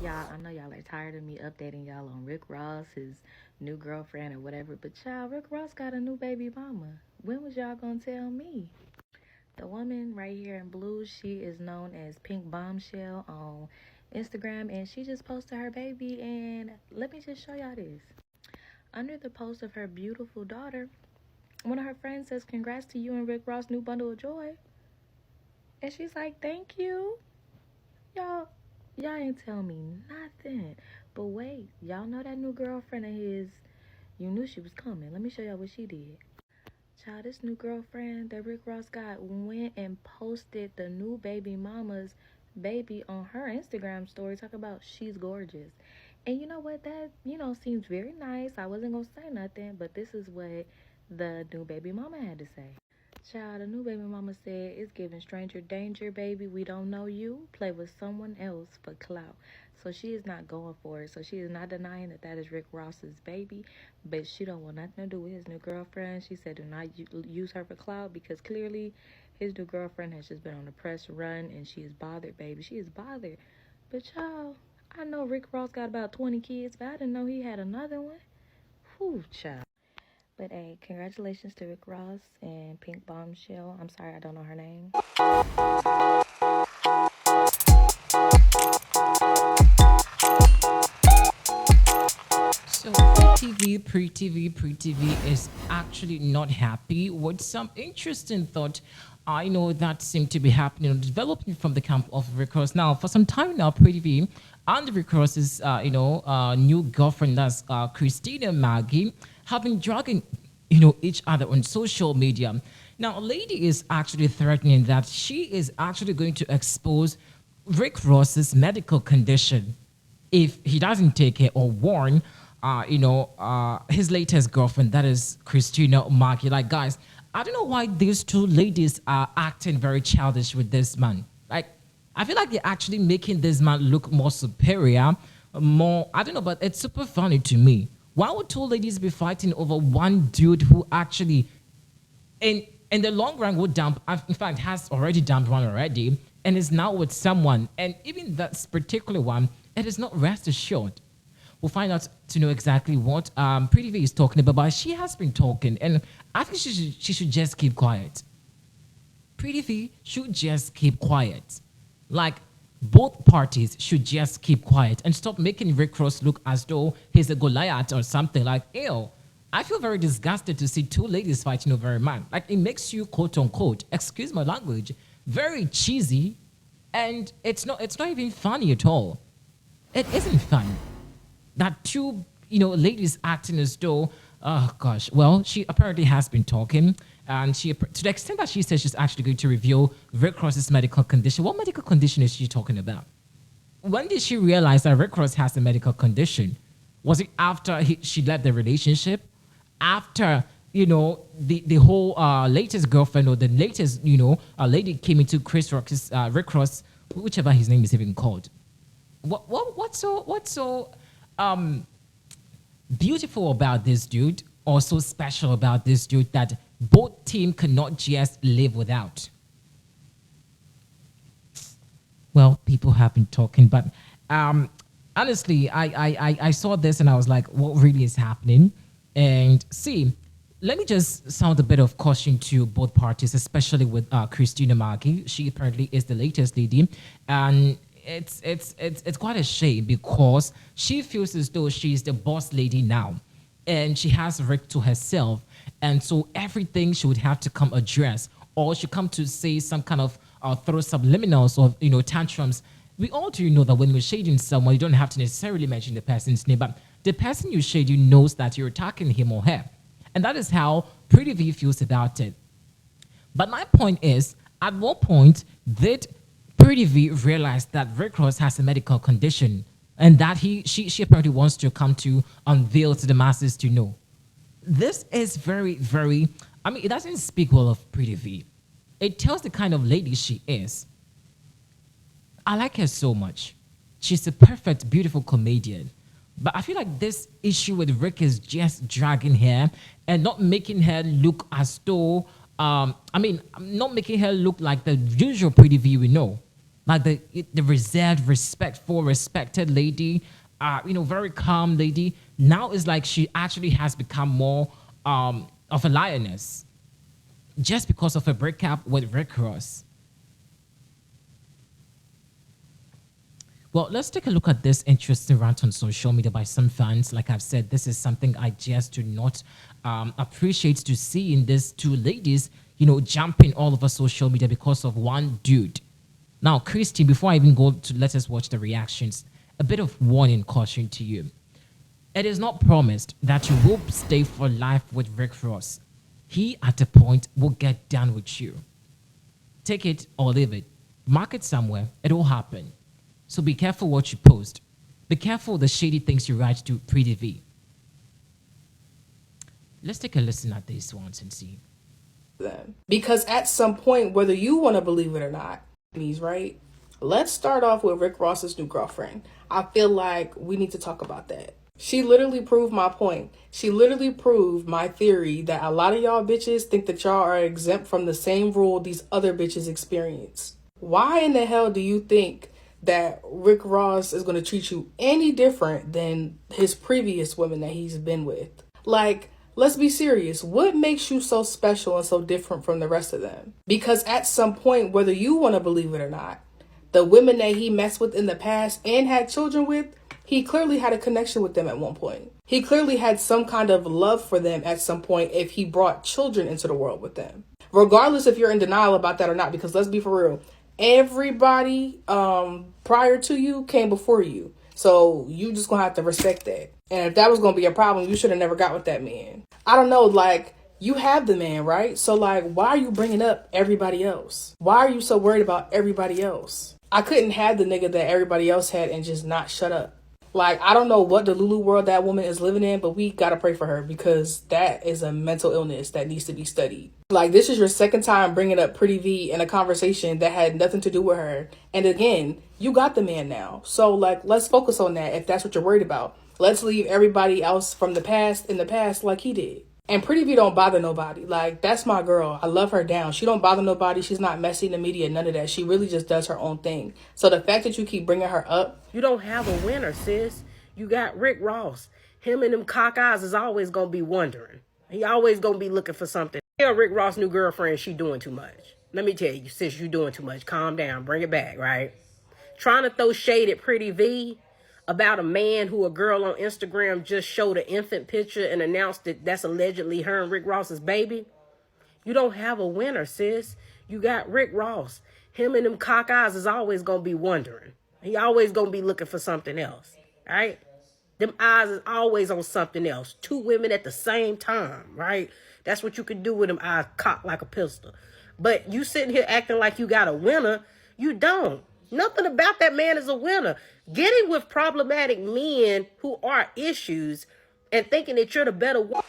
Y'all, I know y'all are tired of me updating y'all on Rick Ross, his new girlfriend or whatever, but child, Rick Ross got a new baby mama. When was y'all gonna tell me? The woman right here in blue, she is known as Pink Bombshell on Instagram, and she just posted her baby. And let me just show y'all this. Under the post of her beautiful daughter, one of her friends says, "Congrats to you and Rick Ross' new bundle of joy." And she's like, "Thank you." Y'all, y'all ain't tell me nothing. But wait, y'all know that new girlfriend of his, you knew she was coming. Let me show y'all what she did. Child, this new girlfriend that Rick Ross got went and posted the new baby mama's baby on her Instagram story, talking about she's gorgeous. And you know what? That, seems very nice. I wasn't going to say nothing, but this is what the new baby mama had to say. Child, the new baby mama said, "It's giving stranger danger, baby. We don't know you. Play with someone else for clout." So she is not going for it. So she is not denying that that is Rick Ross's baby, but she don't want nothing to do with his new girlfriend. She said, "Do not use her for clout because clearly his new girlfriend has just been on a press run and she is bothered, baby. She is bothered." But child, I know Rick Ross got about 20 kids, but I didn't know he had another one. Whew, child. But hey, congratulations to Rick Ross and Pink Bombshell. I'm sorry I don't know her name. So Pretty V is actually not happy with some interesting thought. I know that seemed to be happening or developing from the camp of Rick Ross. Now, for some time now, Pretty V and Rick Ross's, new girlfriend, that's Christina Maggie, have been dragging, each other on social media. Now, a lady is actually threatening that she is actually going to expose Rick Ross's medical condition if he doesn't take it or warn, his latest girlfriend, that is Christina Maki. Like, guys, I don't know why these two ladies are acting very childish with this man. Like, I feel like they're actually making this man look more superior, more, I don't know, but it's super funny to me. Why would two ladies be fighting over one dude who actually in the long run would dump, in fact has already dumped one already and is now with someone, and even that particular one, it is not rest assured. We'll find out to know exactly what Pretty V is talking about, but she has been talking, and I think she should just keep quiet. Pretty V should just keep quiet. Like, both parties should just keep quiet and stop making Rick Ross look as though he's a Goliath or something. Like, ew. I feel very disgusted to see two ladies fighting over a man. Like, it makes you, quote unquote, excuse my language, very cheesy, and it's not even funny at all. It isn't fun that two ladies acting as though, oh gosh, well, she apparently has been talking, and she, to the extent that she says she's actually going to reveal Rick Ross's medical condition. What medical condition is she talking about? When did she realize that Rick Ross has a medical condition? Was it after she left the relationship? After the whole latest girlfriend or the latest lady came into Rick Ross, whichever his name is even called. What's so um beautiful about this dude, or so special about this dude, that both team cannot just live without? Well, people have been talking, but honestly, I saw this and I was like, what really is happening? And see, let me just sound a bit of caution to both parties, especially with Christina Markey. She apparently is the latest lady, and it's quite a shame because she feels as though she's the boss lady now, and she has Rick to herself, and so everything she would have to come address, or she come to say some kind of throw subliminals or tantrums. We all do know that when you're shading someone, you don't have to necessarily mention the person's name, but the person you shade, you knows that you're attacking him or her, and that is how Pretty V feels about it. But my point is, at what point did Pretty V realize that Rick Ross has a medical condition and that she apparently wants to come to unveil to the masses to know? This is very, very, I mean, it doesn't speak well of Pretty V. It tells the kind of lady she is. I like her so much. She's a perfect, beautiful comedian. But I feel like this issue with Rick is just dragging her and not making her look as though, not making her look like the usual Pretty V we know. like the reserved, respectful, respected lady, very calm lady. Now it's like she actually has become more of a lioness just because of a breakup with Rick Ross. Well, let's take a look at this interesting rant on social media by some fans. Like I've said, this is something I just do not appreciate to see in these two ladies, jumping all over social media because of one dude. Now, Christy, before I even go to let us watch the reactions, a bit of warning caution to you. It is not promised that you will stay for life with Rick Ross. He, at a point, will get done with you. Take it or leave it. Mark it somewhere. It will happen. So be careful what you post. Be careful the shady things you write to Pretty V. Let's take a listen at these ones and see. Because at some point, whether you want to believe it or not, right? Let's start off with Rick Ross's new girlfriend. I feel like we need to talk about that. She literally proved my point. She literally proved my theory that a lot of y'all bitches think that y'all are exempt from the same rule these other bitches experience. Why in the hell do you think that Rick Ross is going to treat you any different than his previous women that he's been with? Like, let's be serious. What makes you so special and so different from the rest of them? Because at some point, whether you want to believe it or not, the women that he messed with in the past and had children with, he clearly had a connection with them at one point. He clearly had some kind of love for them at some point if he brought children into the world with them. Regardless if you're in denial about that or not, because let's be for real, everybody prior to you came before you. So you just gonna have to respect that. And if that was gonna be a problem, you should have never got with that man. I don't know, like, you have the man, right? So like, why are you bringing up everybody else? Why are you so worried about everybody else? I couldn't have the nigga that everybody else had and just not shut up. Like, I don't know what the Lulu world that woman is living in, but we gotta pray for her because that is a mental illness that needs to be studied. Like, this is your second time bringing up Pretty V in a conversation that had nothing to do with her. And again, you got the man now. So, like, let's focus on that if that's what you're worried about. Let's leave everybody else from the past in the past like he did. And Pretty V don't bother nobody. Like, that's my girl. I love her down. She don't bother nobody. She's not messy in the media, none of that. She really just does her own thing. So the fact that you keep bringing her up. You don't have a winner, sis. You got Rick Ross. Him and them cock eyes is always going to be wondering. He always going to be looking for something. Tell Rick Ross' new girlfriend she doing too much. Let me tell you, sis, you doing too much. Calm down. Bring it back, right? Trying to throw shade at Pretty V about a man who a girl on Instagram just showed an infant picture and announced that that's allegedly her and Rick Ross's baby. You don't have a winner, sis. You got Rick Ross. Him and them cock eyes is always going to be wondering. He always going to be looking for something else, right? Them eyes is always on something else. Two women at the same time, right? That's what you can do with them eyes cocked like a pistol. But you sitting here acting like you got a winner. You don't. Nothing about that man is a winner. Getting with problematic men who are issues and thinking that you're the better one.